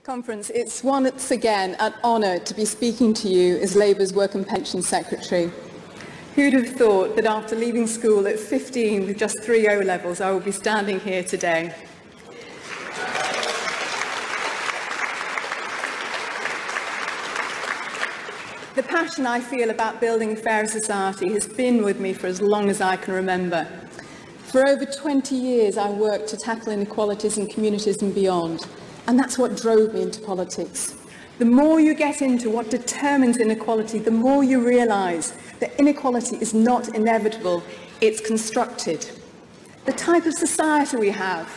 Conference, it's once again an honour to be speaking to you as Labour's Work and Pensions Secretary. Who'd have thought that after leaving school at 15 with just 3 O-levels, I would be standing here today. The passion I feel about building a fairer society has been with me for as long as I can remember. For over 20 years, I worked to tackle inequalities in communities and beyond. And that's what drove me into politics. The more you get into what determines inequality, the more you realise that inequality is not inevitable, it's constructed. The type of society we have,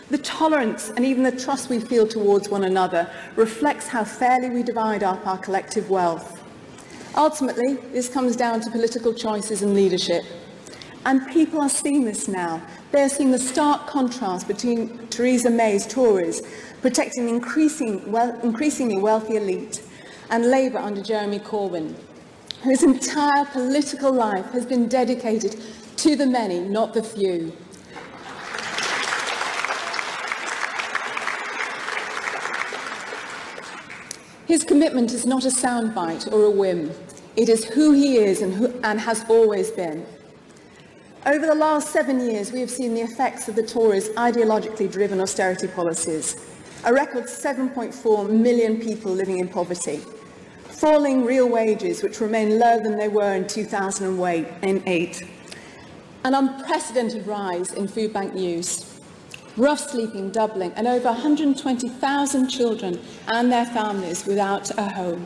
the tolerance and even the trust we feel towards one another reflects how fairly we divide up our collective wealth. Ultimately, this comes down to political choices and leadership. And people are seeing this now. They're seeing the stark contrast between Theresa May's Tories protecting an increasingly wealthy elite and Labour under Jeremy Corbyn, whose entire political life has been dedicated to the many, not the few. His commitment is not a soundbite or a whim. It is who he is and has always been. Over the last 7 years, we have seen the effects of the Tories' ideologically driven austerity policies. A record 7.4 million people living in poverty, falling real wages which remain lower than they were in 2008, an unprecedented rise in food bank use, rough sleeping doubling, and over 120,000 children and their families without a home.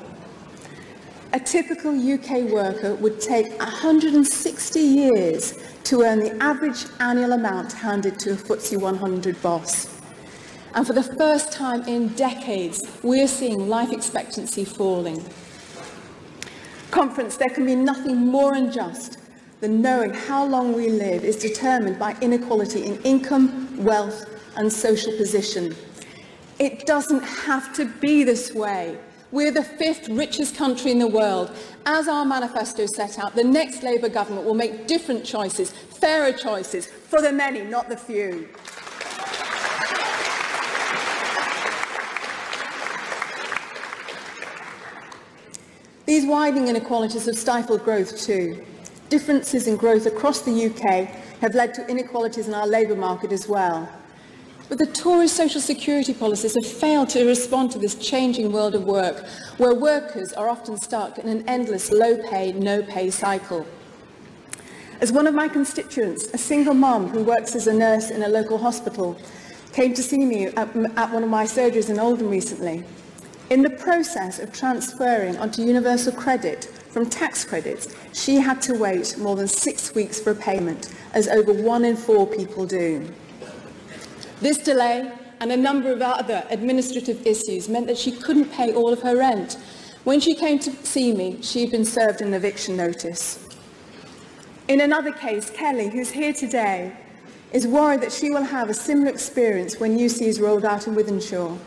A typical UK worker would take 160 years to earn the average annual amount handed to a FTSE 100 boss. And for the first time in decades, we are seeing life expectancy falling. Conference, there can be nothing more unjust than knowing how long we live is determined by inequality in income, wealth, and social position. It doesn't have to be this way. We're the 5th richest country in the world. As our manifesto set out, the next Labour government will make different choices, fairer choices, for the many, not the few. These widening inequalities have stifled growth too. Differences in growth across the UK have led to inequalities in our labour market as well. But the Tory social security policies have failed to respond to this changing world of work, where workers are often stuck in an endless low-pay, no-pay cycle. As one of my constituents, a single mum who works as a nurse in a local hospital, came to see me at one of my surgeries in Oldham recently. In the process of transferring onto universal credit from tax credits, she had to wait more than 6 weeks for a payment, as over 1 in 4 people do. This delay and a number of other administrative issues meant that she couldn't pay all of her rent. When she came to see me, she'd been served an eviction notice. In another case, Kelly, who's here today, is worried that she will have a similar experience when UC is rolled out in Wythenshawe.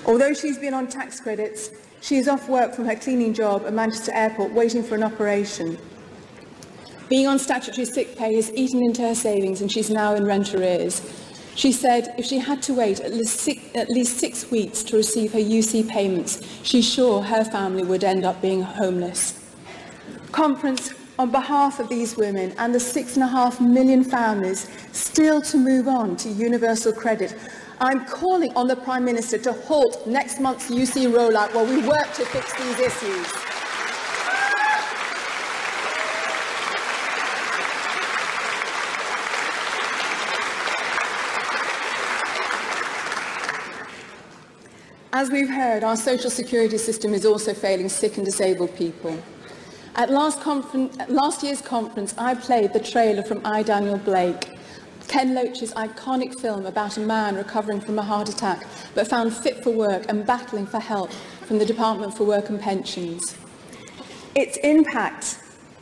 Although she's been on tax credits, she is off work from her cleaning job at Manchester Airport waiting for an operation. Being on statutory sick pay has eaten into her savings and she's now in rent arrears. She said if she had to wait at least 6 weeks to receive her UC payments, she's sure her family would end up being homeless. Conference, on behalf of these women and the 6.5 million families still to move on to universal credit, I'm calling on the Prime Minister to halt next month's UC rollout while we work to fix these issues. As we've heard, our social security system is also failing sick and disabled people. At last year's conference, I played the trailer from I, Daniel Blake, Ken Loach's iconic film about a man recovering from a heart attack but found fit for work and battling for help from the Department for Work and Pensions. Its impact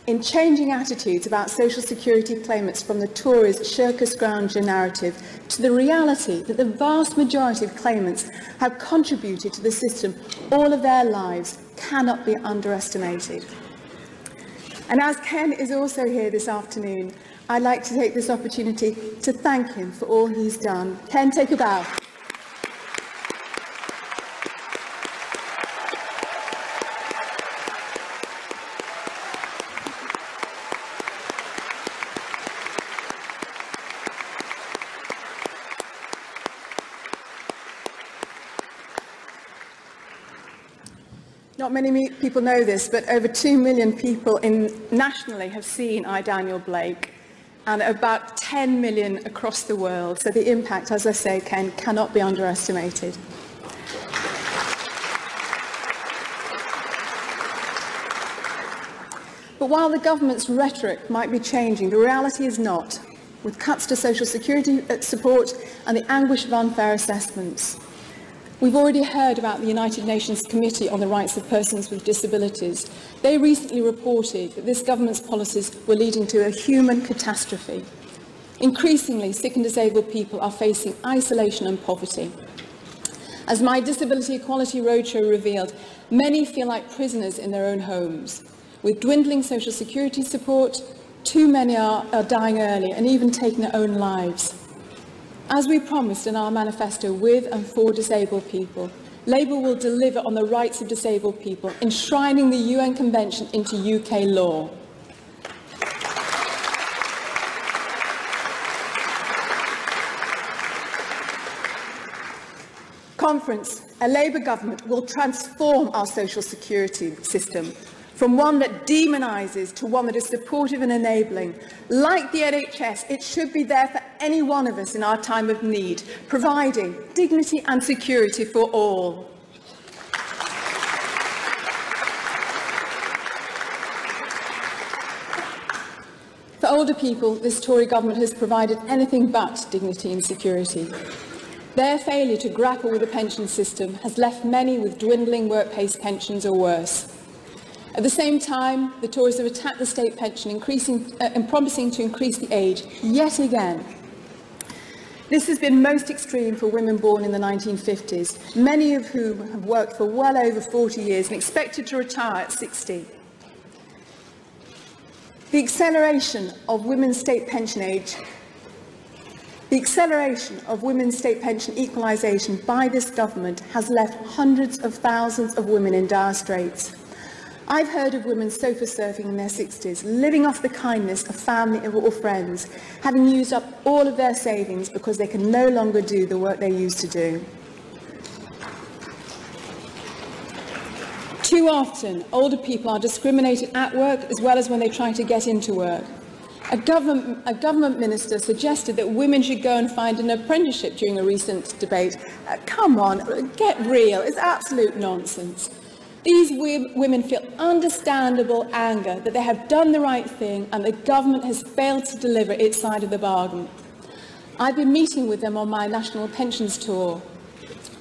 in changing attitudes about social security claimants from the Tories' Shirkus Grainger narrative to the reality that the vast majority of claimants have contributed to the system all of their lives cannot be underestimated. And as Ken is also here this afternoon, I'd like to take this opportunity to thank him for all he's done. Ken, take a bow. not many people know this, but over 2 million people nationally have seen I, Daniel Blake, and about 10 million across the world. So the impact, as I say, cannot be underestimated. But while the government's rhetoric might be changing, the reality is not, with cuts to social security support and the anguish of unfair assessments. We've already heard about the United Nations Committee on the Rights of Persons with Disabilities. They recently reported that this government's policies were leading to a human catastrophe. Increasingly, sick and disabled people are facing isolation and poverty. As my Disability Equality Roadshow revealed, many feel like prisoners in their own homes. With dwindling social security support, too many are dying early and even taking their own lives. As we promised in our manifesto with and for disabled people, Labour will deliver on the rights of disabled people, enshrining the UN Convention into UK law. Conference, a Labour government will transform our social security system from one that demonises to one that is supportive and enabling. Like the NHS, it should be there for any one of us in our time of need, providing dignity and security for all. For older people, this Tory government has provided anything but dignity and security. Their failure to grapple with the pension system has left many with dwindling workplace pensions or worse. At the same time, the Tories have attacked the state pension, and promising to increase the age yet again. This has been most extreme for women born in the 1950s, many of whom have worked for well over 40 years and expected to retire at 60. The acceleration of women's state pension equalisation by this government has left hundreds of thousands of women in dire straits. I've heard of women sofa surfing in their 60s, living off the kindness of family or friends, having used up all of their savings because they can no longer do the work they used to do. Too often, older people are discriminated at work as well as when they try to get into work. A government minister suggested that women should go and find an apprenticeship during a recent debate. Come on, get real. It's absolute nonsense. These women feel understandable anger that they have done the right thing and the government has failed to deliver its side of the bargain. I've been meeting with them on my national pensions tour.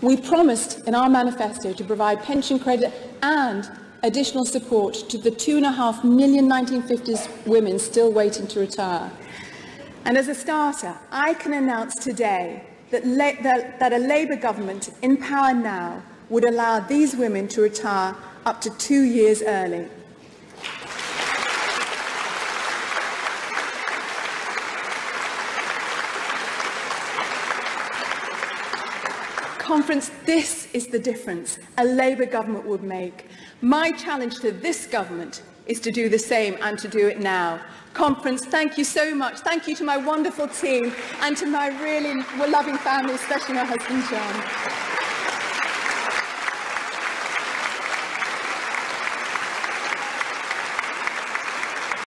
We promised in our manifesto to provide pension credit and additional support to the 2.5 million 1950s women still waiting to retire. And as a starter, I can announce today that a Labour government in power now would allow these women to retire up to 2 years early. Conference, this is the difference a Labour government would make. My challenge to this government is to do the same and to do it now. Conference, thank you so much. Thank you to my wonderful team and to my really loving family, especially my husband, John.